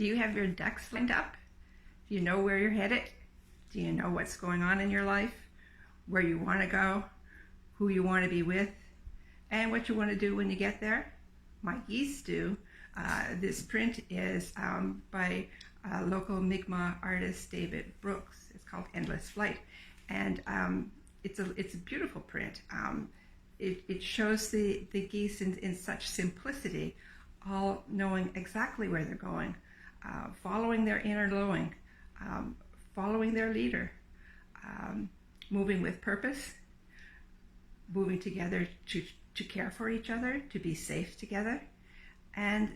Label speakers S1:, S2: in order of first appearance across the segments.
S1: Do you have your ducks lined up? Do you know where you're headed? Do you know what's going on in your life? Where you want to go? Who you want to be with? And what you want to do when you get there? My geese do. This print is by local Mi'kmaq artist David Brooks. It's called Endless Flight. And it's a beautiful print. It shows the geese in such simplicity, all knowing exactly where they're going, following their inner knowing, following their leader, moving with purpose, moving together to care for each other, to be safe together, and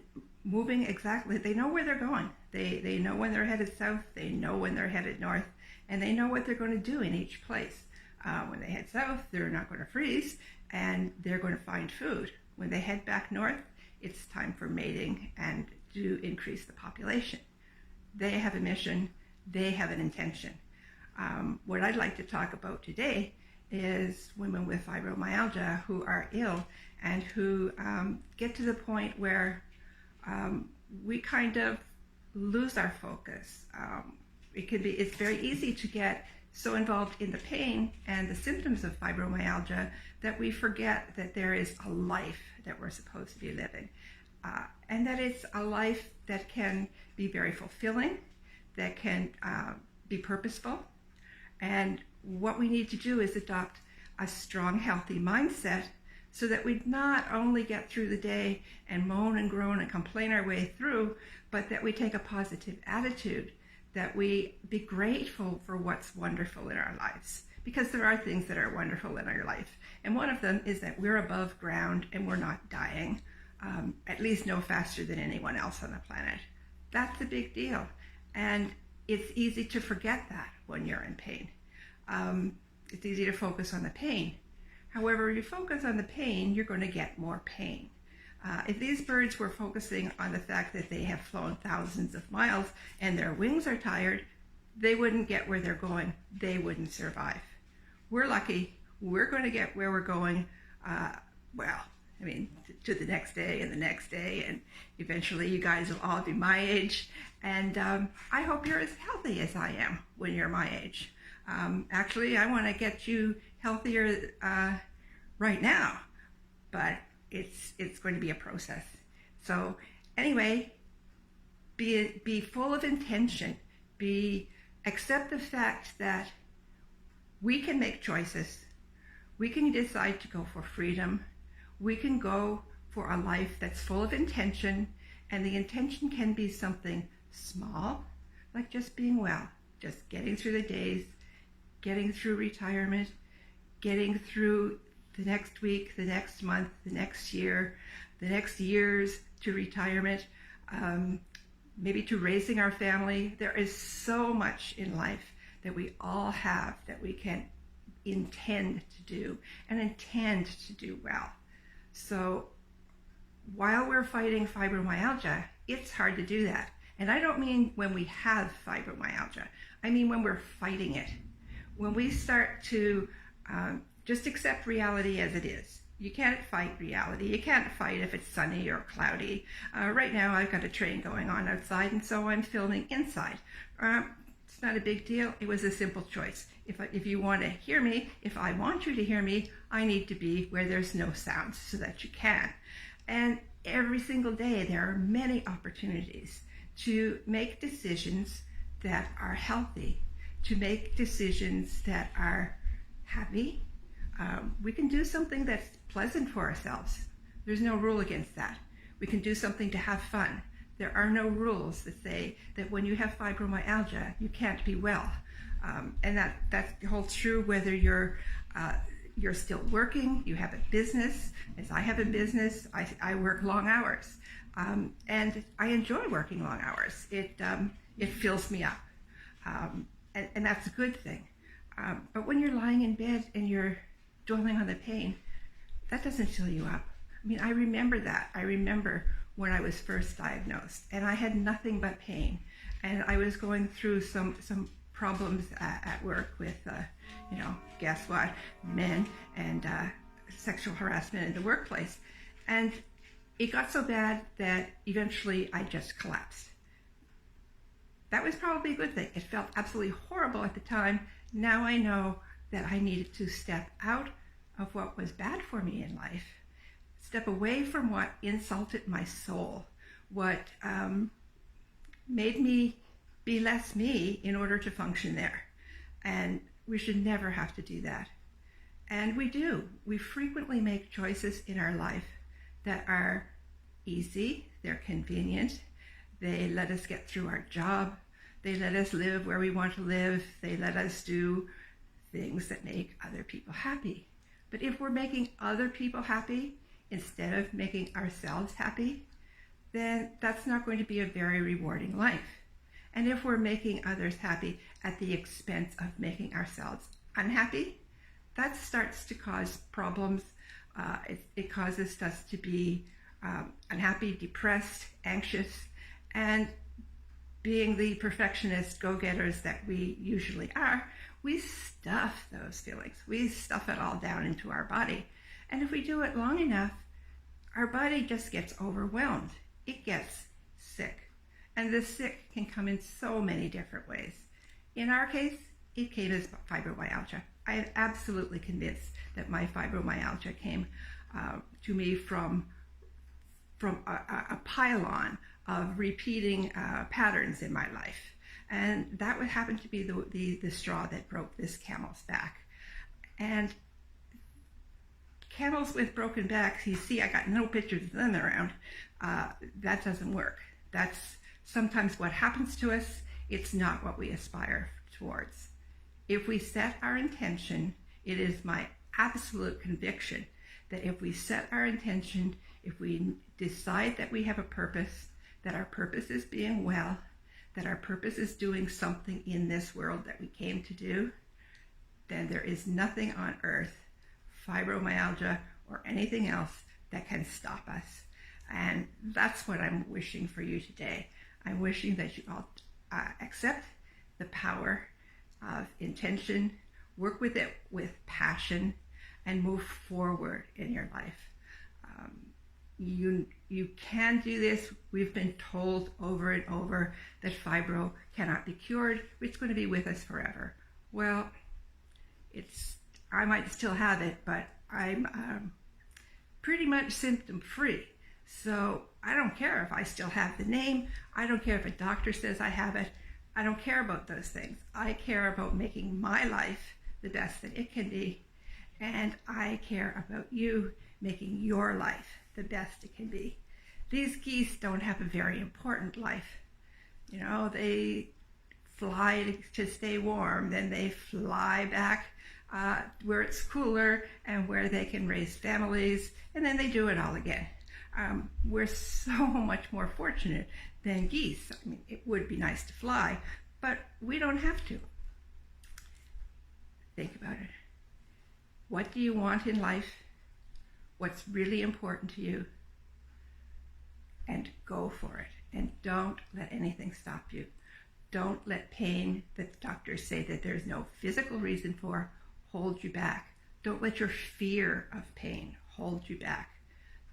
S1: moving exactly. They know where they're going. They know when they're headed south, they know when they're headed north, and they know what they're going to do in each place. When they head south, they're not going to freeze, and they're going to find food. When they head back north, it's time for mating and to increase the population. They have a mission, they have an intention. What I'd like to talk about today is women with fibromyalgia who are ill and who get to the point where we kind of lose our focus. It's very easy to get so involved in the pain and the symptoms of fibromyalgia that we forget that there is a life that we're supposed to be living, and that it's a life that can be very fulfilling, that can be purposeful. And what we need to do is adopt a strong, healthy mindset so that we not only get through the day and moan and groan and complain our way through, but that we take a positive attitude, that we be grateful for what's wonderful in our lives. Because there are things that are wonderful in our life. And one of them is that we're above ground and we're not dying, at least no faster than anyone else on the planet. That's a big deal. And it's easy to forget that when you're in pain. It's easy to focus on the pain. However, if you focus on the pain, you're going to get more pain. If these birds were focusing on the fact that they have flown thousands of miles and their wings are tired, they wouldn't get where they're going. They wouldn't survive. We're lucky. We're going to get where we're going, to the next day and the next day, and eventually you guys will all be my age. And I hope you're as healthy as I am when you're my age. Actually, I want to get you healthier right now, but it's going to be a process. So anyway, be full of intention. Accept the fact that we can make choices. We can decide to go for freedom. We can go for a life that's full of intention, and the intention can be something small, like just being well, just getting through the days, getting through retirement, getting through the next week, the next month, the next year, the next years to retirement, maybe to raising our family. There is so much in life that we all have that we can intend to do and intend to do well. So while we're fighting fibromyalgia, it's hard to do that. And I don't mean when we have fibromyalgia. I mean when we're fighting it. When we start to just accept reality as it is. You can't fight reality. You can't fight if it's sunny or cloudy. Right now I've got a train going on outside, and so I'm filming inside. It's not a big deal. It was a simple choice. If you want to hear me, if I want you to hear me, I need to be where there's no sound so that you can. And every single day there are many opportunities to make decisions that are healthy, to make decisions that are happy. We can do something that's pleasant for ourselves. There's no rule against that. We can do something to have fun. There are no rules that say that when you have fibromyalgia, you can't be well. And that holds true whether you're still working, you have a business. As I have a business, I work long hours. And I enjoy working long hours. It fills me up. And that's a good thing. But when you're lying in bed and you're dwelling on the pain, that doesn't fill you up. I mean, I remember that. I remember when I was first diagnosed, and I had nothing but pain. And I was going through some problems at work with, guess what, men and sexual harassment in the workplace. And it got so bad that eventually I just collapsed. that was probably a good thing. It felt absolutely horrible at the time. Now I know that I needed to step out of what was bad for me in life, step away from what insulted my soul, what made me be less me in order to function there. And we should never have to do that. And we do. We frequently make choices in our life that are easy, they're convenient, they let us get through our job, they let us live where we want to live, they let us do things that make other people happy. But if we're making other people happy instead of making ourselves happy, then that's not going to be a very rewarding life. And if we're making others happy at the expense of making ourselves unhappy, that starts to cause problems. It causes us to be unhappy, depressed, anxious, and being the perfectionist go-getters that we usually are, we stuff those feelings. We stuff it all down into our body. And if we do it long enough, our body just gets overwhelmed. It gets sick. And the sick can come in so many different ways. In our case, it came as fibromyalgia. I am absolutely convinced that my fibromyalgia came to me from a pile-on of repeating patterns in my life. And that would happen to be the straw that broke this camel's back. And camels with broken backs, you see, I got no pictures of them around. That doesn't work. That's sometimes what happens to us. It's not what we aspire towards. If we set our intention, it is my absolute conviction that if we set our intention, if we decide that we have a purpose, that our purpose is being well, that our purpose is doing something in this world that we came to do, then there is nothing on earth, fibromyalgia or anything else, that can stop us. And that's what I'm wishing for you today. I'm wishing that you all accept the power of intention, work with it with passion, and move forward in your life. You can do this. We've been told over and over that fibro cannot be cured. It's going to be with us forever. Well, I might still have it, but I'm pretty much symptom-free. So I don't care if I still have the name. I don't care if a doctor says I have it. I don't care about those things. I care about making my life the best that it can be. And I care about you making your life the best it can be. These geese don't have a very important life. You know, they fly to stay warm, then they fly back where it's cooler and where they can raise families, and then they do it all again. We're so much more fortunate than geese. I mean, it would be nice to fly, but we don't have to. Think about it. What do you want in life? What's really important to you? And go for it. And don't let anything stop you. Don't let pain that doctors say that there's no physical reason for hold you back. Don't let your fear of pain hold you back.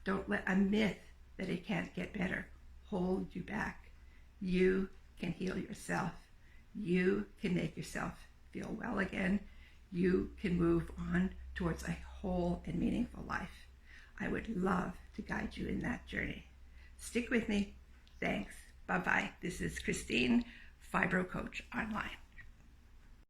S1: Don't let a myth that it can't get better hold you back. You can heal yourself. You can make yourself feel well again. You can move on towards a whole and meaningful life. I would love to guide you in that journey. Stick with me. Thanks. Bye-bye. This is Christine, Fibro Coach Online.